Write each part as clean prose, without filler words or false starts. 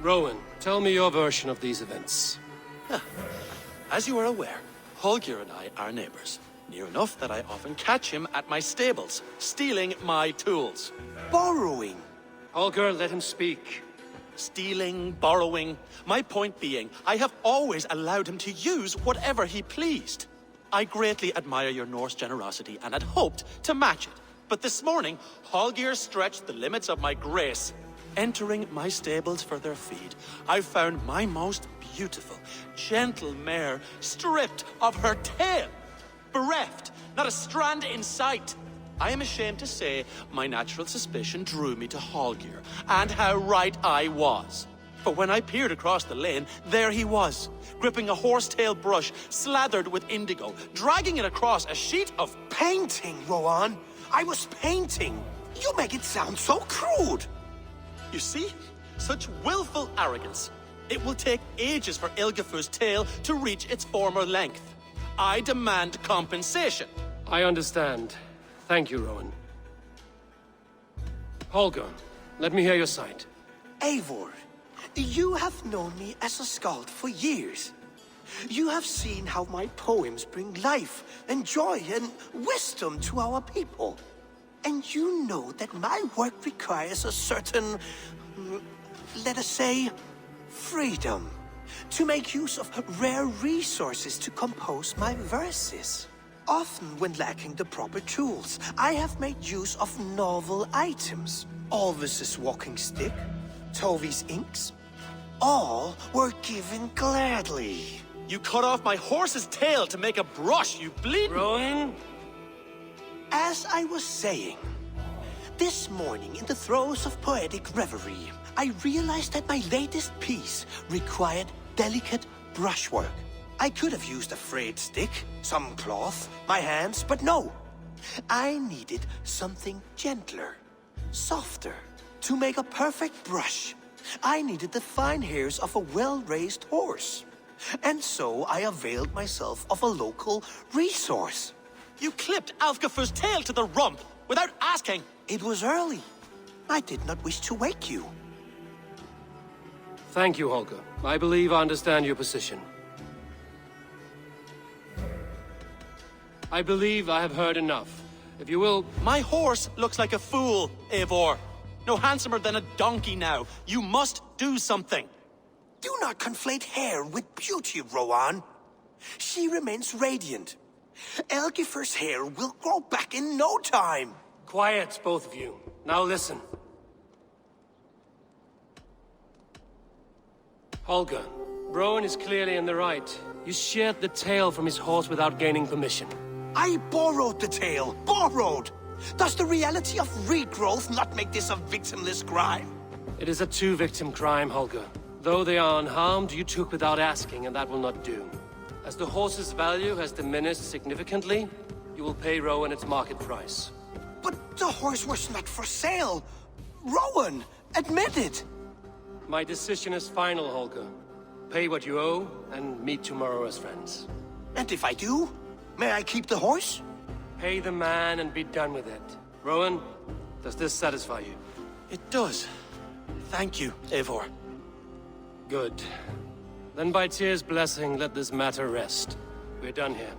Rowan, tell me your version of these events. As you are aware, Holger and I are neighbors. Near enough that I often catch him at my stables, stealing my tools. Borrowing. Holger, let him speak. Stealing, borrowing. My point being, I have always allowed him to use whatever he pleased. I greatly admire your Norse generosity and had hoped to match it. But this morning, Holger stretched the limits of my grace. Entering my stables for their feed, I found my most beautiful, gentle mare stripped of her tail. Bereft, not a strand in sight. I am ashamed to say my natural suspicion drew me to Holger, and how right I was. For when I peered across the lane, there he was, gripping a horsetail brush slathered with indigo, dragging it across a sheet of Painting, Rowan. I was painting. You make it sound so crude. You see? Such willful arrogance. It will take ages for Ilgafur's tail to reach its former length. I demand compensation. I understand. Thank you, Rowan. Holger, let me hear your side. Eivor, you have known me as a skald for years. You have seen how my poems bring life and joy and wisdom to our people. And you know that my work requires a certain, let us say, freedom to make use of rare resources to compose my verses. Often when lacking the proper tools, I have made use of novel items. Alvis's walking stick, Tovi's inks, all were given gladly. You cut off my horse's tail to make a brush, you bleed. Rowan? As I was saying, this morning in the throes of poetic reverie, I realized that my latest piece required delicate brushwork. I could have used a frayed stick, some cloth, my hands, but no. I needed something gentler, softer. To make a perfect brush, I needed the fine hairs of a well-raised horse. And so I availed myself of a local resource. You clipped Alfgafur's tail to the rump without asking. It was early. I did not wish to wake you. Thank you, Holger. I believe I understand your position. I believe I have heard enough. If you will... My horse looks like a fool, Eivor. No handsomer than a donkey now. You must do something. Do not conflate hair with beauty, Rowan. She remains radiant. Elgifur's hair will grow back in no time. Quiet, both of you. Now listen. Holger, Rowan is clearly in the right. You sheared the tail from his horse without gaining permission. I borrowed the tail. Borrowed! Does the reality of regrowth not make this a victimless crime? It is a two-victim crime, Holger. Though they are unharmed, you took without asking, and that will not do. As the horse's value has diminished significantly, you will pay Rowan its market price. But the horse was not for sale. Rowan, admit it. My decision is final, Holger. Pay what you owe, and meet tomorrow as friends. And if I do, may I keep the horse? Pay the man and be done with it. Rowan, does this satisfy you? It does. Thank you, Eivor. Good. Then by Tyr's blessing, let this matter rest. We're done here.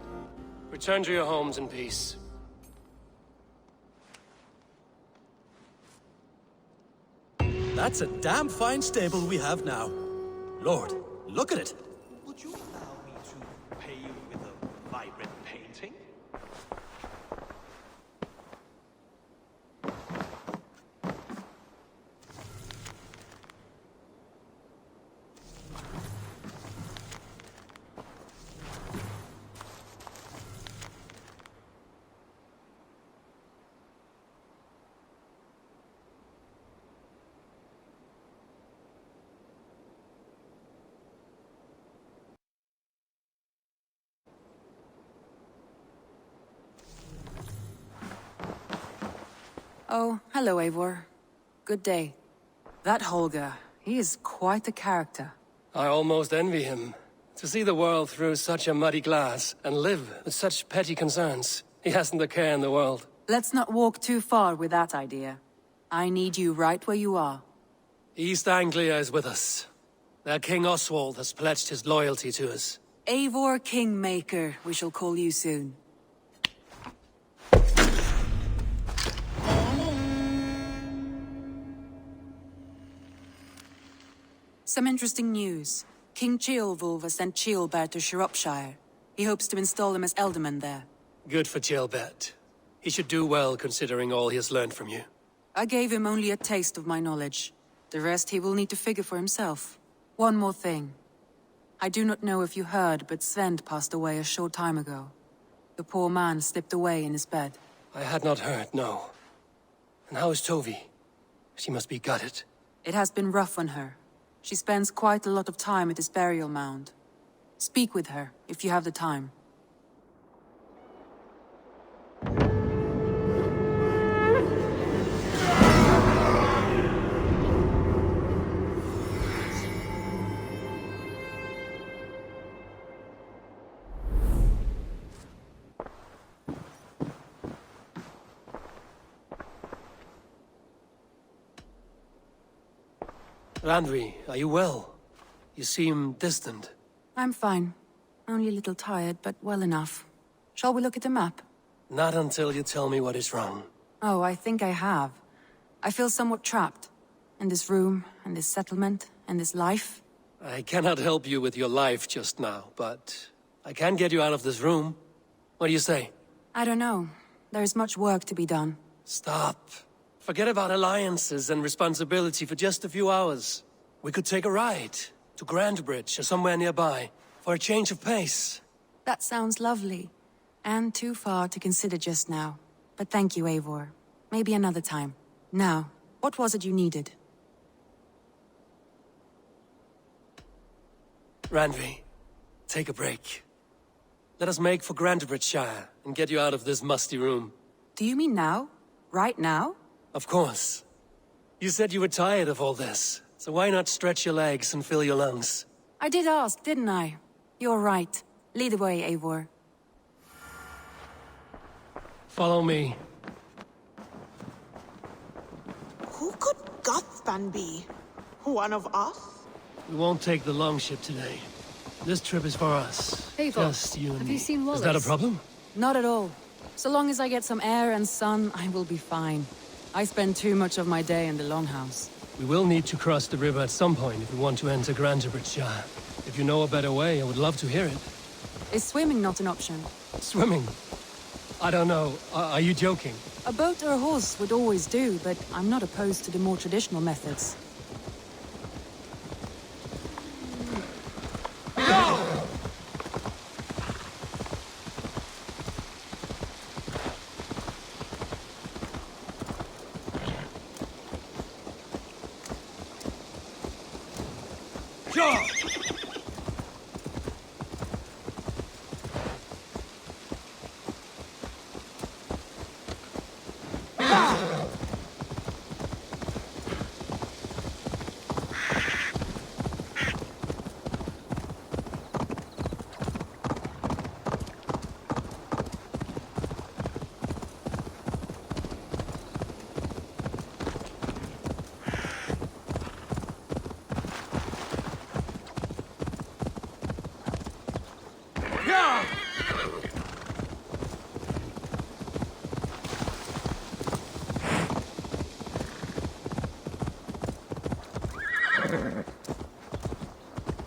Return to your homes in peace. That's a damn fine stable we have now. Lord, look at it. Would you allow me to pay you with a vibrant painting? Oh, hello, Eivor. Good day. That Holger, he is quite the character. I almost envy him. To see the world through such a muddy glass, and live with such petty concerns. He hasn't a care in the world. Let's not walk too far with that idea. I need you right where you are. East Anglia is with us. That King Oswald has pledged his loyalty to us. Eivor Kingmaker, we shall call you soon. Some interesting news. King Ceolwulf has sent Ceolbert to Shropshire. He hopes to install him as Elderman there. Good for Ceolbert. He should do well considering all he has learned from you. I gave him only a taste of my knowledge. The rest he will need to figure for himself. One more thing. I do not know if you heard, but Sven passed away a short time ago. The poor man slipped away in his bed. I had not heard, no. And how is Tovi? She must be gutted. It has been rough on her. She spends quite a lot of time at his burial mound. Speak with her, if you have the time. Randvi, are you well? You seem distant. I'm fine. Only a little tired, but well enough. Shall we look at the map? Not until you tell me what is wrong. Oh, I think I have. I feel somewhat trapped. In this room, and this settlement, and this life. I cannot help you with your life just now, but I can get you out of this room. What do you say? I don't know. There is much work to be done. Stop. Forget about alliances and responsibility for just a few hours. We could take a ride to Grandbridge or somewhere nearby for a change of pace. That sounds lovely. And too far to consider just now. But thank you, Eivor. Maybe another time. Now, what was it you needed? Randvi, take a break. Let us make for Grandbridgeshire and get you out of this musty room. Do you mean now? Right now? Of course. You said you were tired of all this, so why not stretch your legs and fill your lungs? I did ask, didn't I? You're right. Lead the way, Eivor. Follow me. Who could Gothban be? One of us? We won't take the long ship today. This trip is for us. Eivor, Just you and have me. you seen Wallace? Is that a problem? Not at all. So long as I get some air and sun, I will be fine. I spend too much of my day in the Longhouse. We will need to cross the river at some point if we want to enter Grandbridgeshire. If you know a better way, I would love to hear it. Is swimming not an option? Swimming? I don't know. Are you joking? A boat or a horse would always do, but I'm not opposed to the more traditional methods.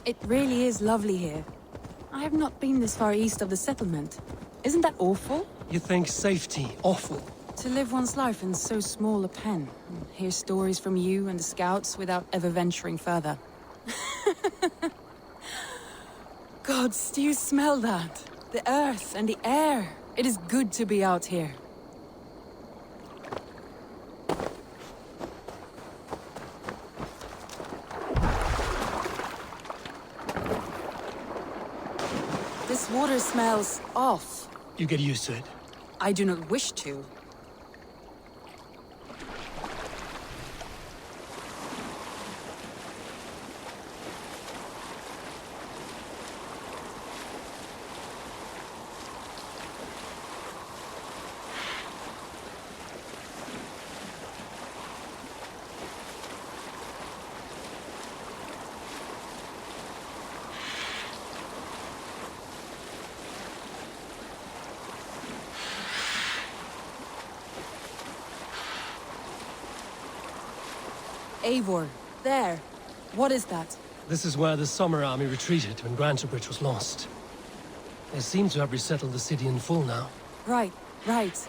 It really is lovely here. I have not been this far east of the settlement. Isn't that awful? You think safety awful? To live one's life in so small a pen, and hear stories from you and the scouts without ever venturing further. Gods, do you smell that? The earth and the air. It is good to be out here. This water smells off. You get used to it. I do not wish to. Eivor, there. What is that? This is where the Summer Army retreated when Grantebridge was lost. They seem to have resettled the city in full now. Right, right.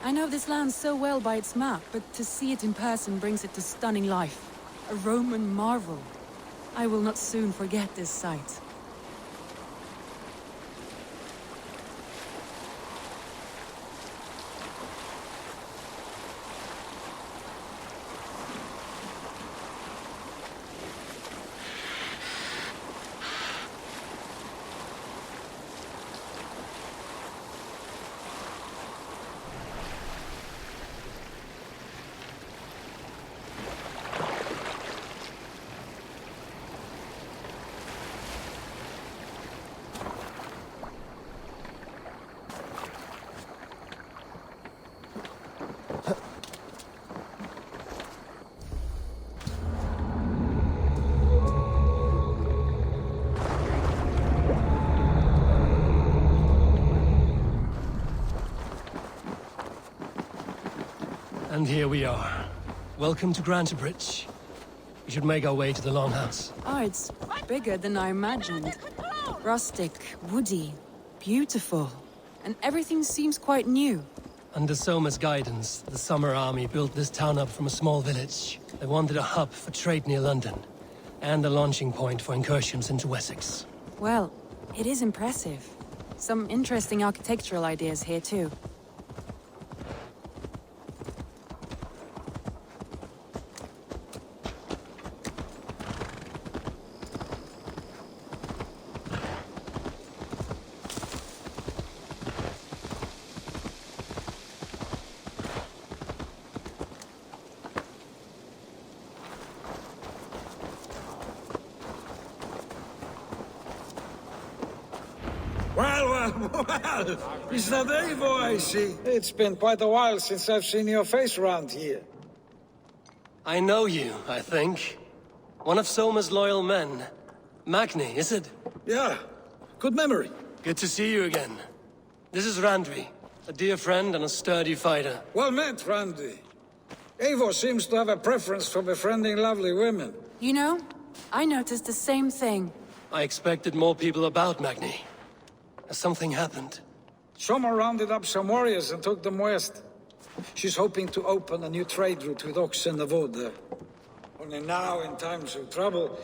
I know this land so well by its map, but to see it in person brings it to stunning life. A Roman marvel. I will not soon forget this sight. And here we are. Welcome to Grantebridge. We should make our way to the Longhouse. Oh, it's bigger than I imagined. Rustic, woody, beautiful. And everything seems quite new. Under Soma's guidance, the Summer Army built this town up from a small village. They wanted a hub for trade near London, and a launching point for incursions into Wessex. Well, it is impressive. Some interesting architectural ideas here too. Well, is that Eivor I see? It's been quite a while since I've seen your face around here. I know you, I think. One of Soma's loyal men. Magni, is it? Yeah, good memory. Good to see you again. This is Randvi, a dear friend and a sturdy fighter. Well met, Randy. Eivor seems to have a preference for befriending lovely women. You know, I noticed the same thing. I expected more people about Magni. Has something happened? Soma rounded up some warriors and took them west. She's hoping to open a new trade route with oxen and wood there. Only now, in times of trouble,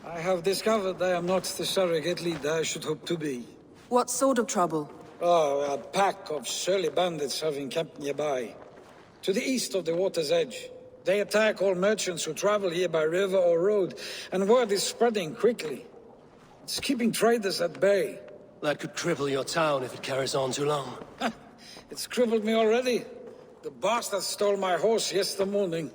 I have discovered I am not the surrogate leader I should hope to be. What sort of trouble? Oh, a pack of surly bandits have encamped nearby. To the east of the water's edge. They attack all merchants who travel here by river or road, and word is spreading quickly. It's keeping traders at bay. That could cripple your town if it carries on too long. It's crippled me already. The bastard stole my horse yesterday morning.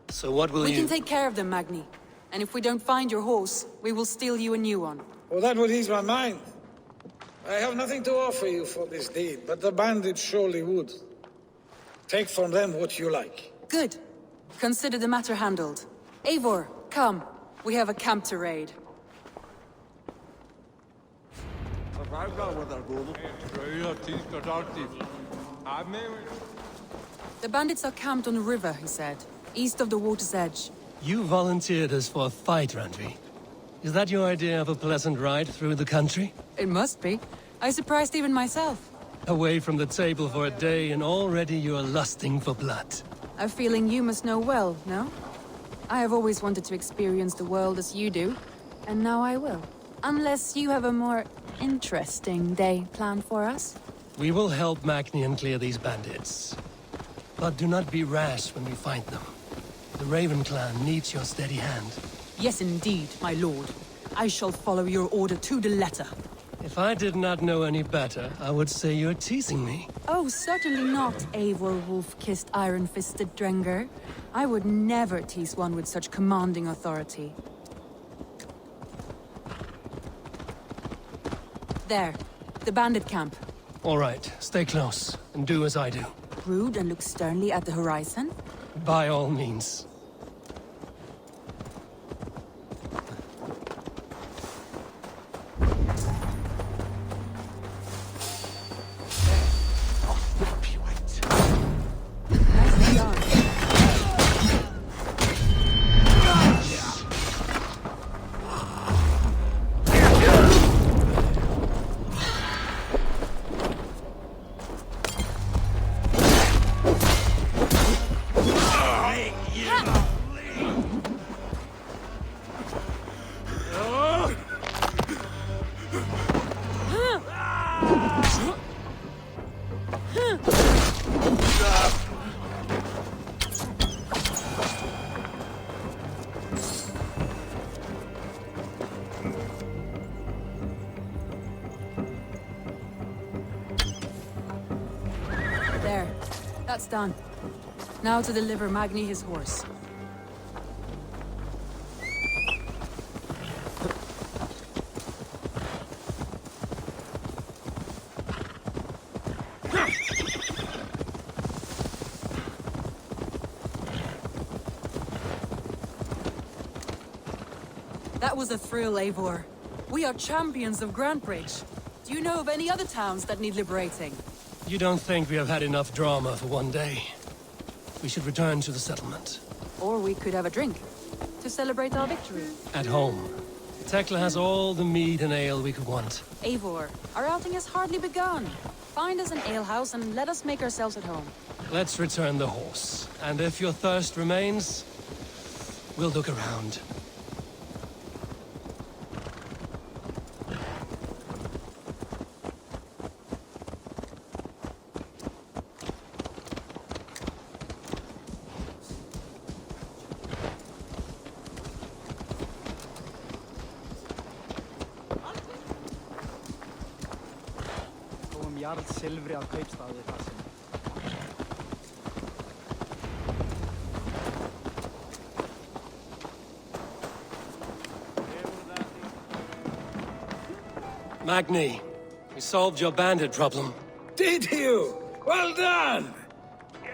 So what will We you... can take care of them, Magni. And if we don't find your horse, we will steal you a new one. Oh, that would ease my mind. I have nothing to offer you for this deed, but the bandits surely would. Take from them what you like. Good. Consider the matter handled. Eivor, come. We have a camp to raid. The bandits are camped on the river, he said. East of the water's edge. You volunteered us for a fight, Randvi. Is that your idea of a pleasant ride through the country? It must be. I surprised even myself. Away from the table for a day and already you are lusting for blood. A feeling you must know well, no? I have always wanted to experience the world as you do, and now I will. Unless you have a more interesting day planned for us? We will help Magnian clear these bandits. But do not be rash when we find them. The Raven clan needs your steady hand. Yes, indeed, my lord. I shall follow your order to the letter. If I did not know any better, I would say you're teasing me. Oh, certainly not, Eivor wolf-kissed iron-fisted Drenger. I would never tease one with such commanding authority. There, the bandit camp. All right, stay close, and do as I do. Brood and look sternly at the horizon? By all means. Nicely done. That's done. Now to deliver Magni his horse. That was a thrill, Eivor. We are champions of Grantbridge. Do you know of any other towns that need liberating? You don't think we have had enough drama for one day? We should return to the settlement. Or we could have a drink, to celebrate our victory. At home. Tekla has all the mead and ale we could want. Eivor, our outing has hardly begun. Find us an alehouse and let us make ourselves at home. Let's return the horse. And if your thirst remains, we'll look around. Silfri af kaupstaði þar sem. Magni, we solved your bandit problem. Did you? Well done!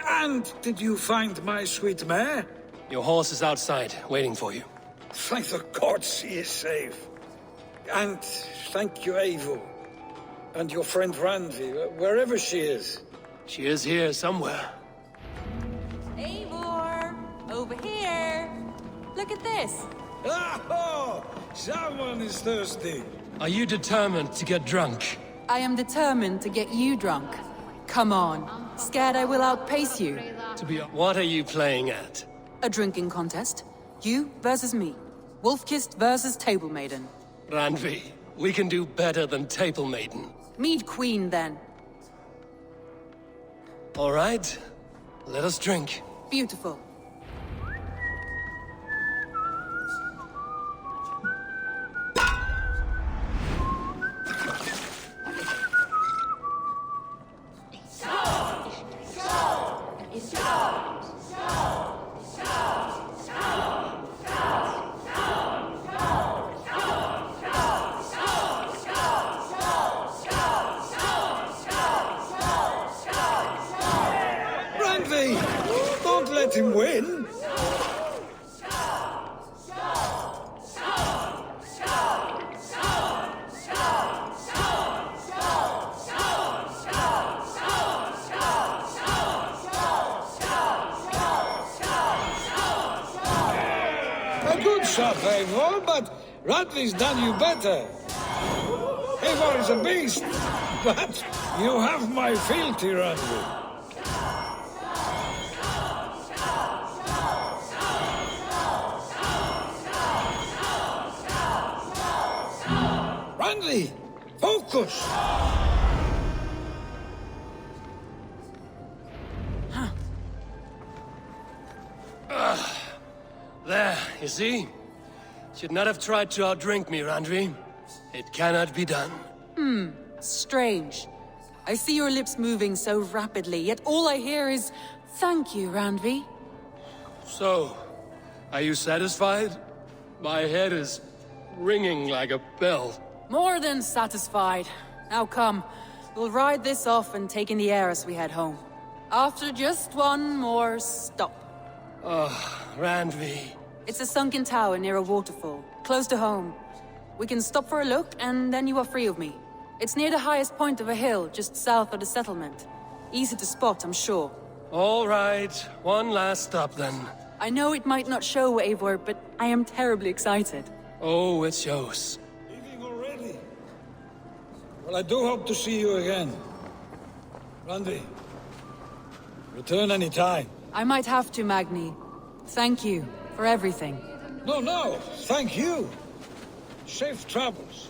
And did you find my sweet mare? Your horse is outside, waiting for you. Thank the gods she is safe. And thank you, Eivor. And your friend Randvi, wherever she is. She is here somewhere. Eivor! Over here! Look at this! Oh! Someone is thirsty. Are you determined to get drunk? I am determined to get you drunk. Come on. Scared I will outpace you. What are you playing at? A drinking contest. You versus me. Wolf-kissed versus Table Maiden. Randvi, we can do better than Table Maiden. Mead Queen, then. All right. Let us drink. Beautiful. Don't let him win. A good shot, Eivor, but Radley's done you better. Eivor is a beast, but you have my fealty, Radley. Randley, focus! There, you see? Should not have tried to outdrink me, Randvi. It cannot be done. Strange. I see your lips moving so rapidly, yet all I hear is, "Thank you, Randvi." So, are you satisfied? My head is ringing like a bell. More than satisfied. Now come, we'll ride this off and take in the air as we head home. After just one more stop. Randvi. It's a sunken tower near a waterfall, close to home. We can stop for a look, and then you are free of me. It's near the highest point of a hill, just south of the settlement. Easy to spot, I'm sure. All right, one last stop then. I know it might not show, Eivor, but I am terribly excited. Oh, it shows. Leaving already? Well, I do hope to see you again. Randvi, return any time. I might have to, Magni. Thank you for everything. No, thank you. Safe travels.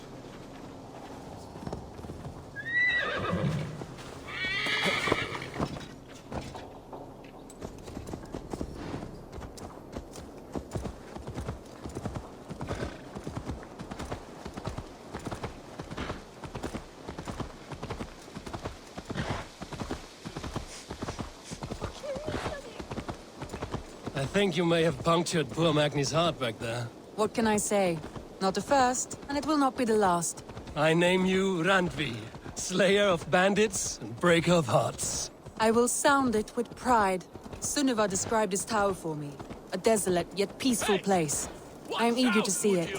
I think you may have punctured poor Magni's heart back there. What can I say? Not the first, and it will not be the last. I name you Randvi, slayer of bandits and breaker of hearts. I will sound it with pride. Sunniva described this tower for me. A desolate yet peaceful place. I am eager to see it.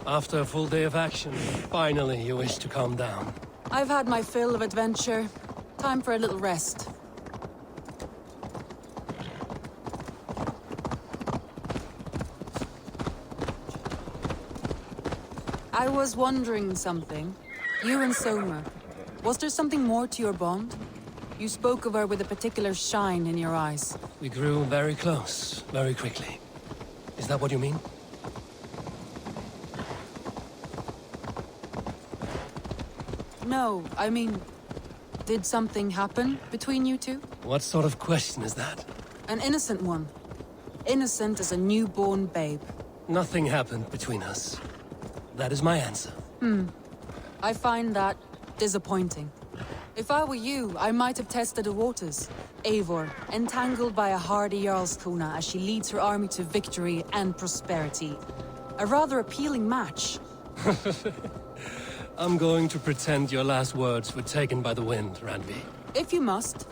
After a full day of action, finally you wish to calm down. I've had my fill of adventure. Time for a little rest. I was wondering something. You and Soma. Was there something more to your bond? You spoke of her with a particular shine in your eyes. We grew very close, very quickly. Is that what you mean? No, I mean... Did something happen between you two? What sort of question is that? An innocent one. Innocent as a newborn babe. Nothing happened between us. That is my answer. I find that disappointing. If I were you, I might have tested the waters. Eivor, entangled by a hardy Jarlskona as she leads her army to victory and prosperity. A rather appealing match. I'm going to pretend your last words were taken by the wind, Randvi. If you must.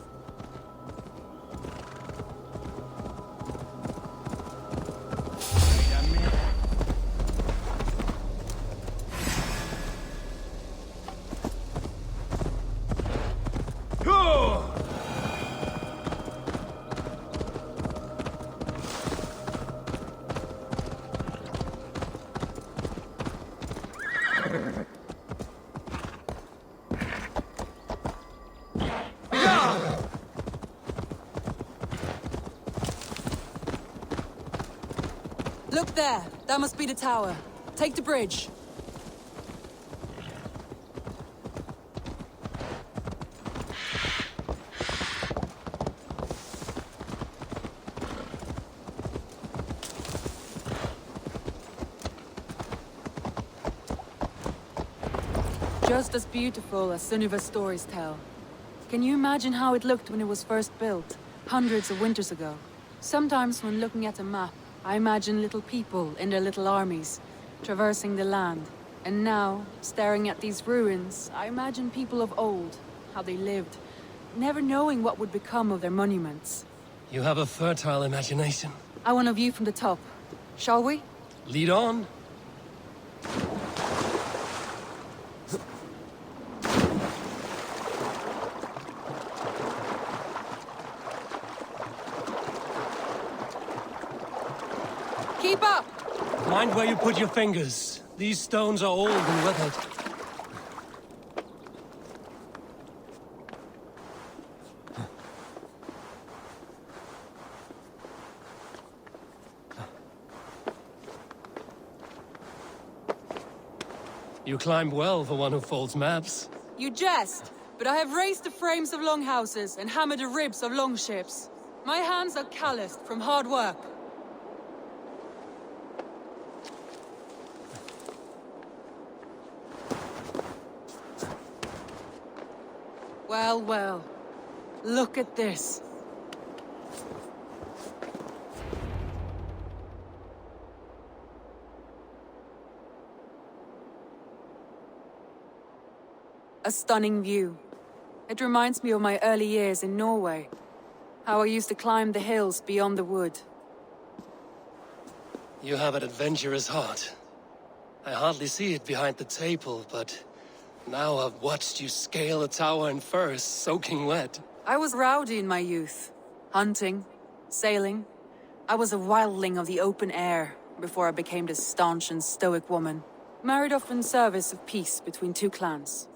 Look there! That must be the tower. Take the bridge. Just as beautiful as Sunniva's stories tell. Can you imagine how it looked when it was first built, hundreds of winters ago? Sometimes when looking at a map, I imagine little people in their little armies, traversing the land. And now, staring at these ruins, I imagine people of old, how they lived, never knowing what would become of their monuments. You have a fertile imagination. I want a view from the top. Shall we? Lead on. Keep up! Mind where you put your fingers. These stones are old and weathered. You climbed well for one who folds maps. You jest, but I have raised the frames of longhouses and hammered the ribs of longships. My hands are calloused from hard work. Well, well. Look at this. A stunning view. It reminds me of my early years in Norway. How I used to climb the hills beyond the wood. You have an adventurous heart. I hardly see it behind the table, but now I've watched you scale a tower in furs, soaking wet. I was rowdy in my youth. Hunting, sailing. I was a wildling of the open air before I became this staunch and stoic woman. Married off in service of peace between two clans.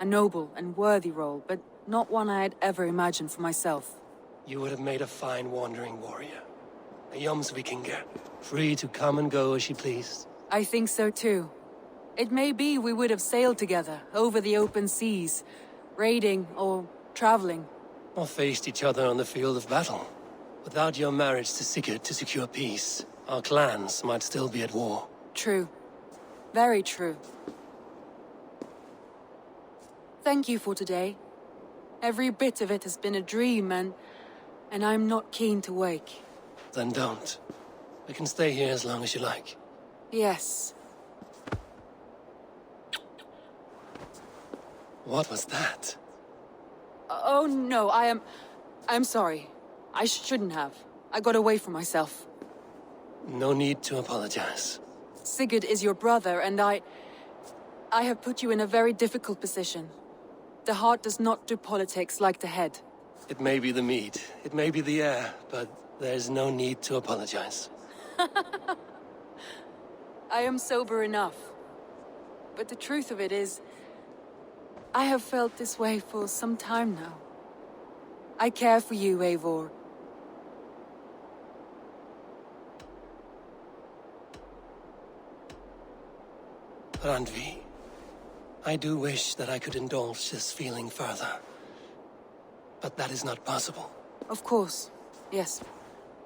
A noble and worthy role, but not one I had ever imagined for myself. You would have made a fine wandering warrior. A Jomsvikinger, free to come and go as she pleased. I think so too. It may be we would have sailed together over the open seas, raiding or traveling. Or faced each other on the field of battle. Without your marriage to Sigurd to secure peace, our clans might still be at war. True. Very true. Thank you for today. Every bit of it has been a dream, and I'm not keen to wake. Then don't. I can stay here as long as you like. Yes. What was that? Oh no, I'm sorry. I shouldn't have. I got away from myself. No need to apologize. Sigurd is your brother, and I have put you in a very difficult position. The heart does not do politics like the head. It may be the meat, it may be the air, but there's no need to apologize. I am sober enough. But the truth of it is, I have felt this way for some time now. I care for you, Eivor. Randvi, I do wish that I could indulge this feeling further. But that is not possible. Of course. Yes.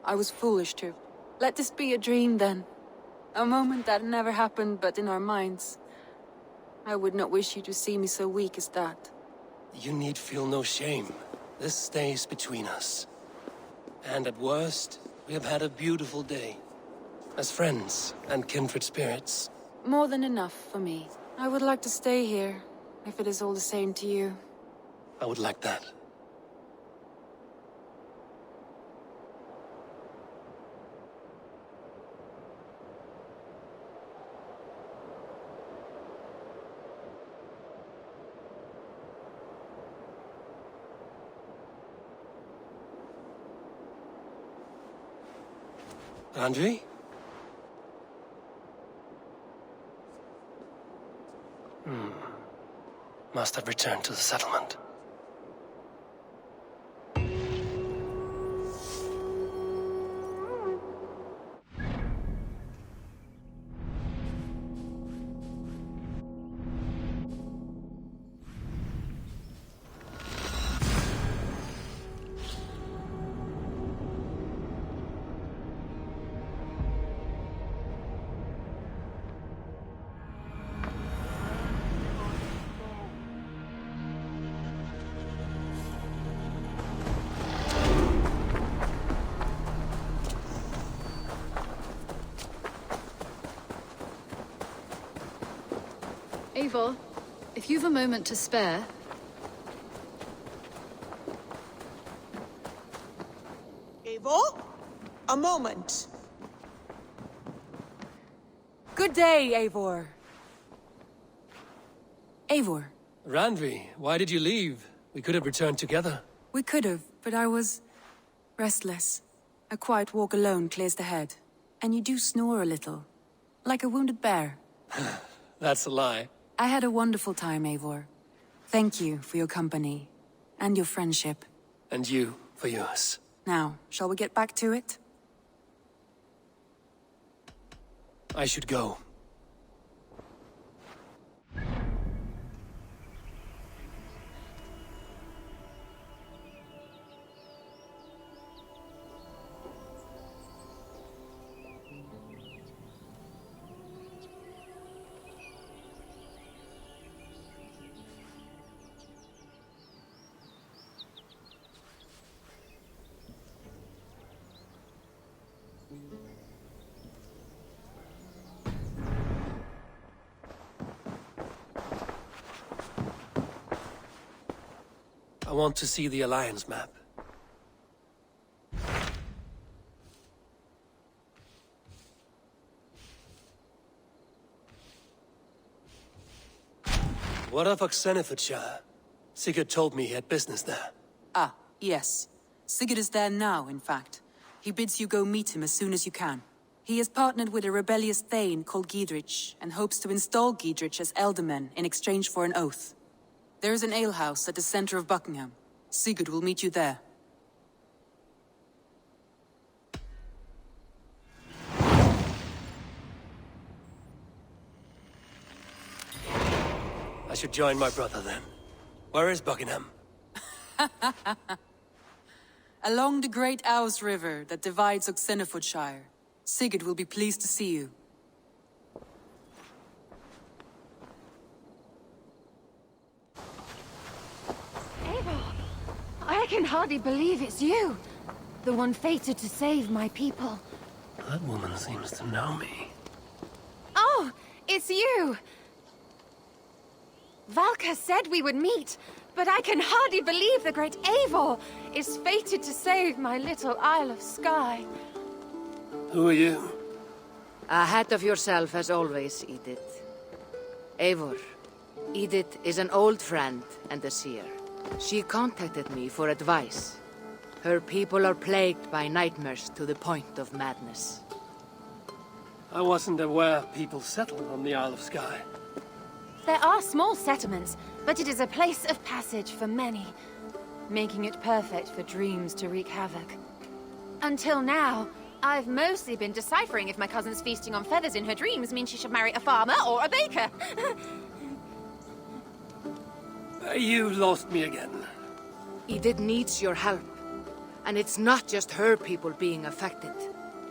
I was foolish to. Let this be a dream, then. A moment that never happened but in our minds. I would not wish you to see me so weak as that. You need feel no shame. This stays between us. And at worst, we have had a beautiful day. As friends and kindred spirits. More than enough for me. I would like to stay here, if it is all the same to you. I would like that. Randvi? Must have returned to the settlement. Eivor, if you've a moment to spare... Eivor? A moment. Good day, Eivor. Eivor. Randvi, why did you leave? We could have returned together. We could have, but I was... restless. A quiet walk alone clears the head. And you do snore a little. Like a wounded bear. That's a lie. I had a wonderful time, Eivor. Thank you for your company. And your friendship. And you for yours. Now, shall we get back to it? I should go. I want to see the Alliance map. What of Oxenfordshire? Sigurd told me he had business there. Ah, yes. Sigurd is there now, in fact. He bids you go meet him as soon as you can. He has partnered with a rebellious Thane called Giedrich, and hopes to install Giedrich as Elderman in exchange for an oath. There is an alehouse at the center of Buckingham. Sigurd will meet you there. I should join my brother then. Where is Buckingham? Along the Great Ouse River that divides Oxenfordshire. Sigurd will be pleased to see you. Eivor! I can hardly believe it's you. The one fated to save my people. That woman seems to know me. Oh, it's you! Valka said we would meet, but I can hardly believe the great Eivor is fated to save my little Isle of Skye. Who are you? Ahead of yourself as always, Edith. Eivor. Edith is an old friend and a seer. She contacted me for advice. Her people are plagued by nightmares to the point of madness. I wasn't aware people settled on the Isle of Skye. There are small settlements, but it is a place of passage for many, making it perfect for dreams to wreak havoc. Until now, I've mostly been deciphering if my cousin's feasting on feathers in her dreams means she should marry a farmer or a baker. You lost me again. Edith needs your help. And it's not just her people being affected.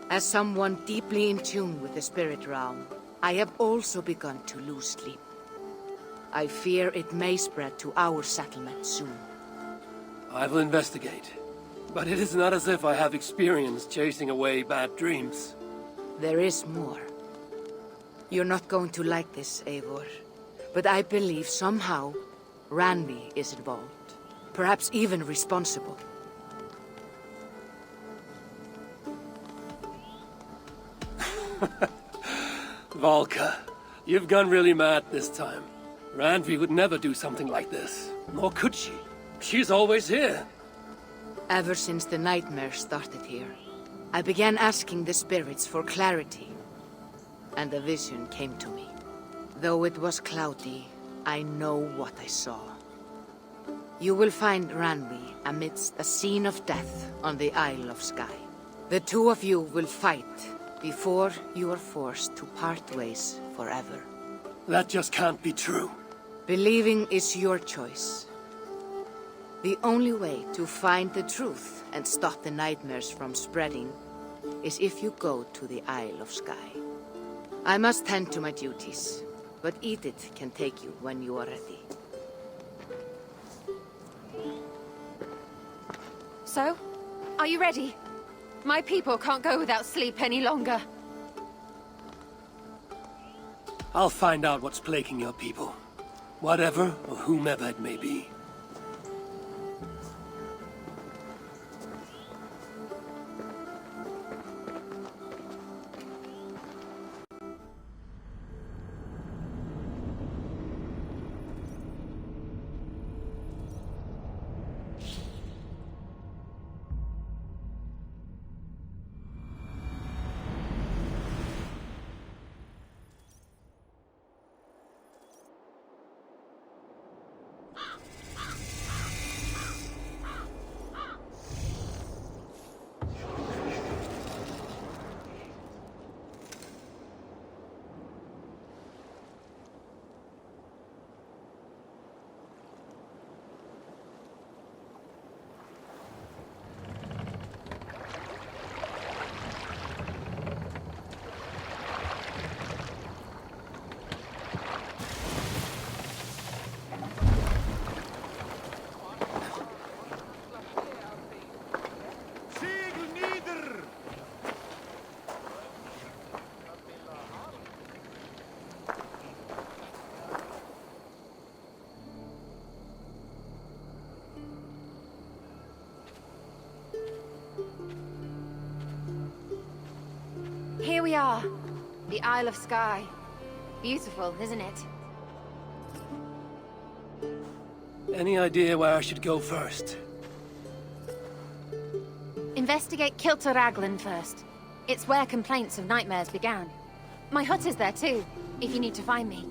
As someone deeply in tune with the spirit realm, I have also begun to lose sleep. I fear it may spread to our settlement soon. I will investigate. But it is not as if I have experience chasing away bad dreams. There is more. You're not going to like this, Eivor. But I believe somehow Randvi is involved. Perhaps even responsible. Valka, you've gone really mad this time. Randvi would never do something like this. Nor could she. She's always here. Ever since the nightmare started here, I began asking the spirits for clarity. And a vision came to me. Though it was cloudy, I know what I saw. You will find Randvi amidst a scene of death on the Isle of Skye. The two of you will fight before you are forced to part ways forever. That just can't be true. Believing is your choice. The only way to find the truth and stop the nightmares from spreading is if you go to the Isle of Skye. I must tend to my duties, but Edith can take you when you are ready. So, are you ready? My people can't go without sleep any longer. I'll find out what's plaguing your people. Whatever or whomever it may be. Here we are. The Isle of Skye. Beautiful, isn't it? Any idea where I should go first? Investigate Kilter Raglan first. It's where complaints of nightmares began. My hut is there too, if you need to find me.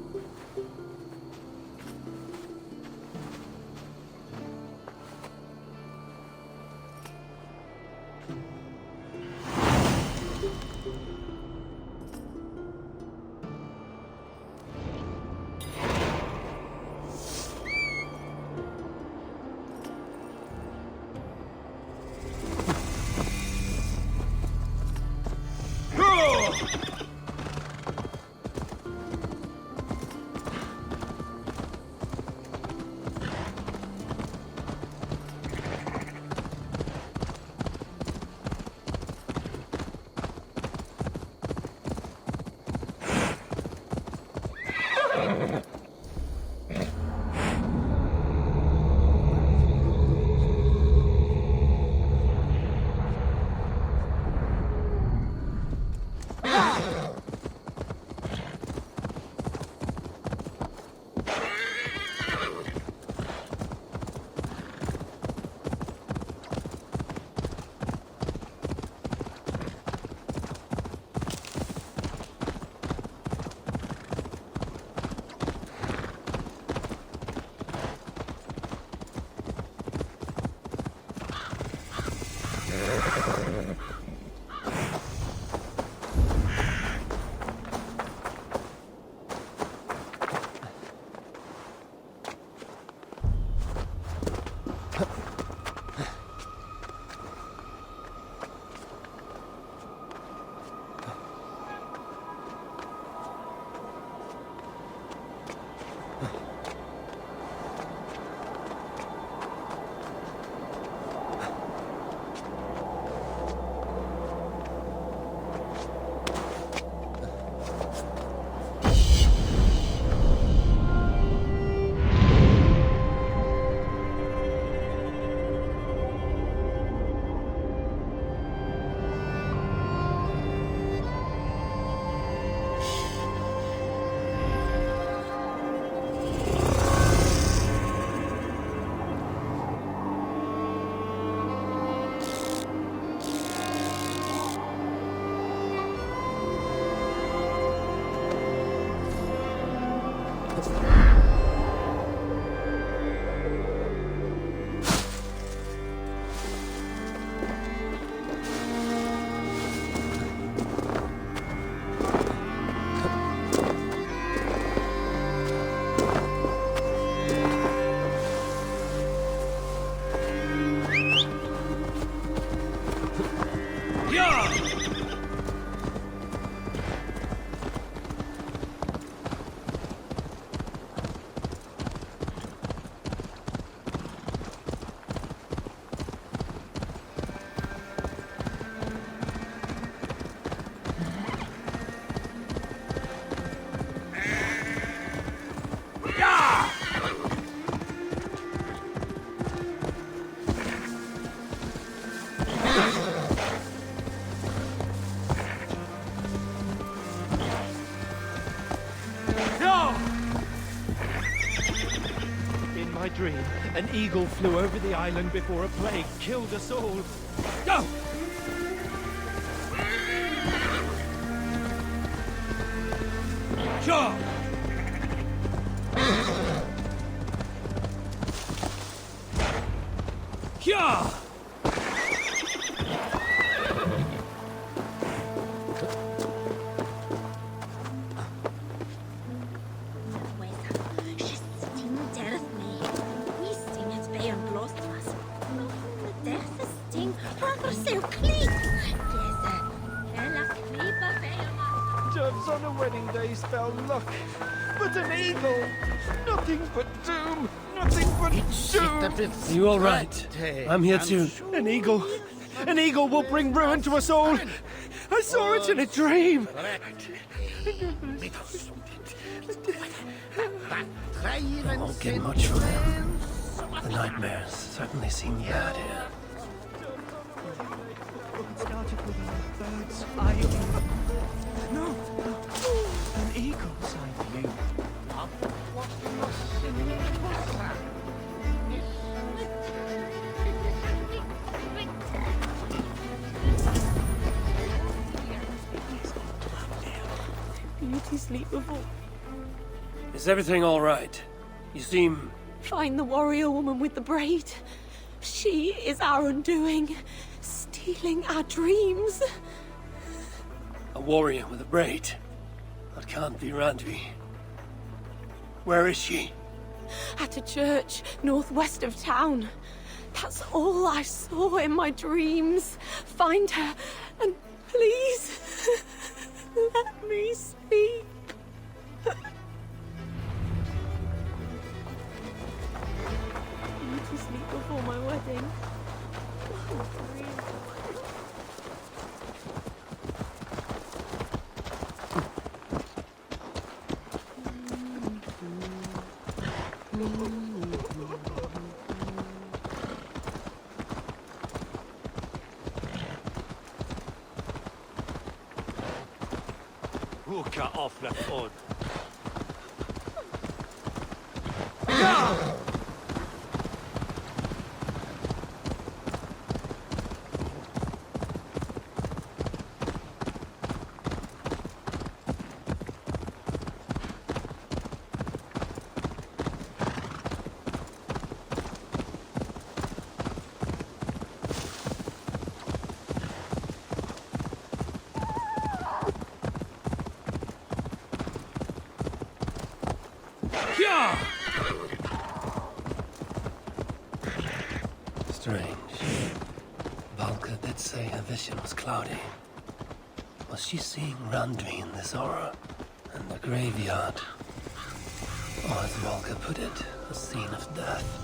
In my dream, an eagle flew over the island before a plague killed us all. Go! Sure! Yeah! Doves on a wedding day spell luck, but an eagle, nothing but doom, nothing but doom. Are you all right? I'm here too. An eagle will bring ruin to us all. I saw it in a dream. I won't get much from them. The nightmares certainly seem bad here. It started with a bird's eye. No, an eagle's eye view. Beauty sleep before. Is everything all right? You seem... Find the warrior woman with the braid. She is our undoing, stealing our dreams. a warrior with a braid. That can't be Randvi. Where is she? At a church northwest of town. That's all I saw in my dreams. Find her, and please, let me speak. I need to sleep before my wedding. Cut off the foot. Strange. Valka did say her vision was cloudy. Was she seeing Randvi in this aura? And the graveyard? Or as Valka put it, a scene of death.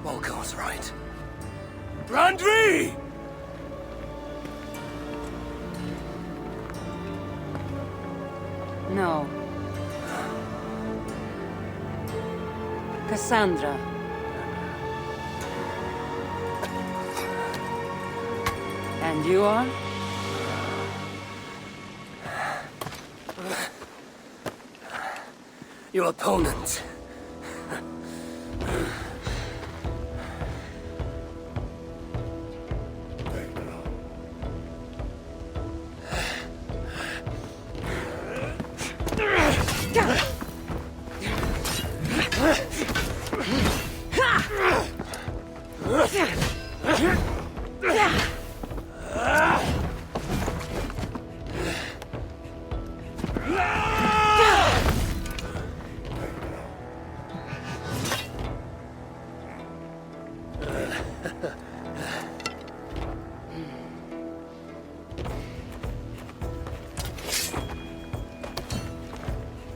Volko was right. Randvi! No. Cassandra. And you are? Your opponent.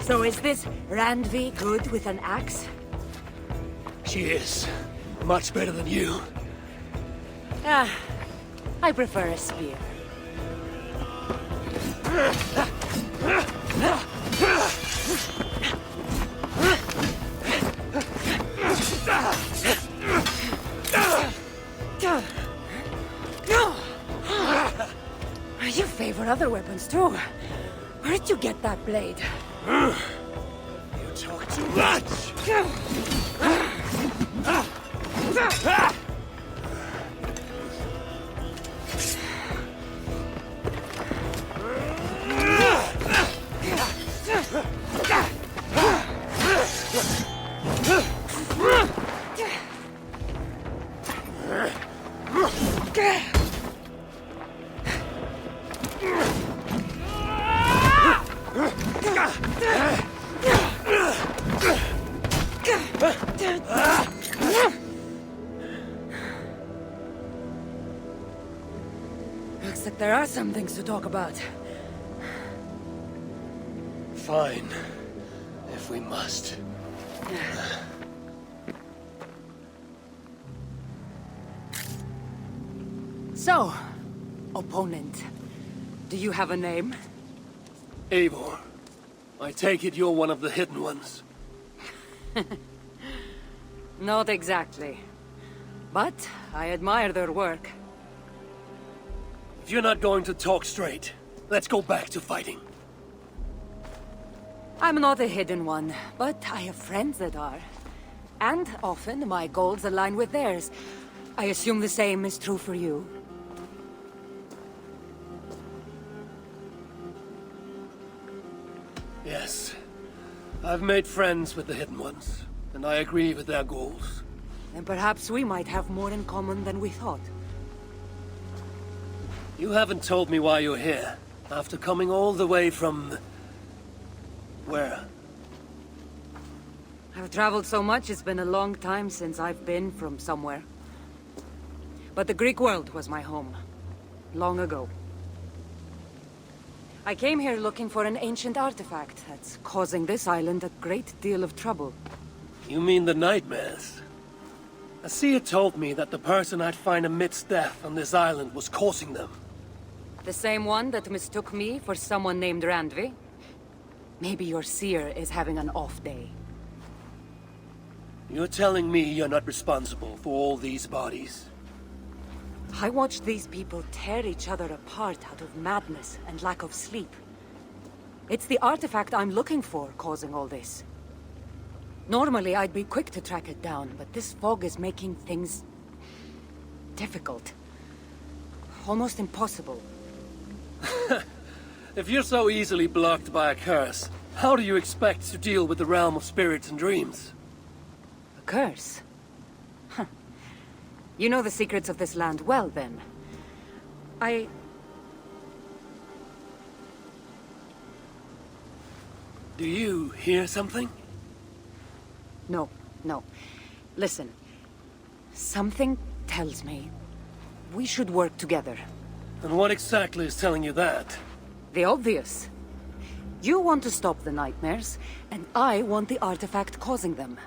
So is this Randvi good with an axe? She is. Much better than you. Ah, I prefer a spear. You favor other weapons too. Where did you get that blade? You talk too much! Looks like there are some things to talk about. Fine. If we must. So, opponent, do you have a name? Eivor, I take it you're one of the hidden ones. Not exactly. But I admire their work. If you're not going to talk straight, let's go back to fighting. I'm not a hidden one, but I have friends that are. And often my goals align with theirs. I assume the same is true for you. Yes. I've made friends with the hidden ones, and I agree with their goals. Then perhaps we might have more in common than we thought. You haven't told me why you're here, after coming all the way from... where? I've traveled so much, it's been a long time since I've been from somewhere. But the Greek world was my home. Long ago. I came here looking for an ancient artifact that's causing this island a great deal of trouble. You mean the nightmares? A seer told me that the person I'd find amidst death on this island was causing them. The same one that mistook me for someone named Randvi? Maybe your seer is having an off day. You're telling me you're not responsible for all these bodies? I watched these people tear each other apart out of madness and lack of sleep. It's the artifact I'm looking for causing all this. Normally, I'd be quick to track it down, but this fog is making things difficult. Almost impossible. If you're so easily blocked by a curse, how do you expect to deal with the realm of spirits and dreams? A curse? Huh. You know the secrets of this land well, then. Do you hear something? No, no. Listen. Something tells me we should work together. And what exactly is telling you that? The obvious. You want to stop the nightmares, and I want the artifact causing them.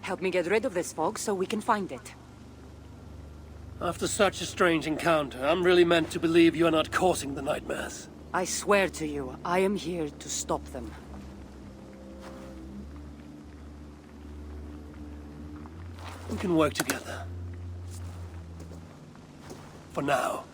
Help me get rid of this fog so we can find it. After such a strange encounter, I'm really meant to believe you are not causing the nightmares. I swear to you, I am here to stop them. We can work together. For now.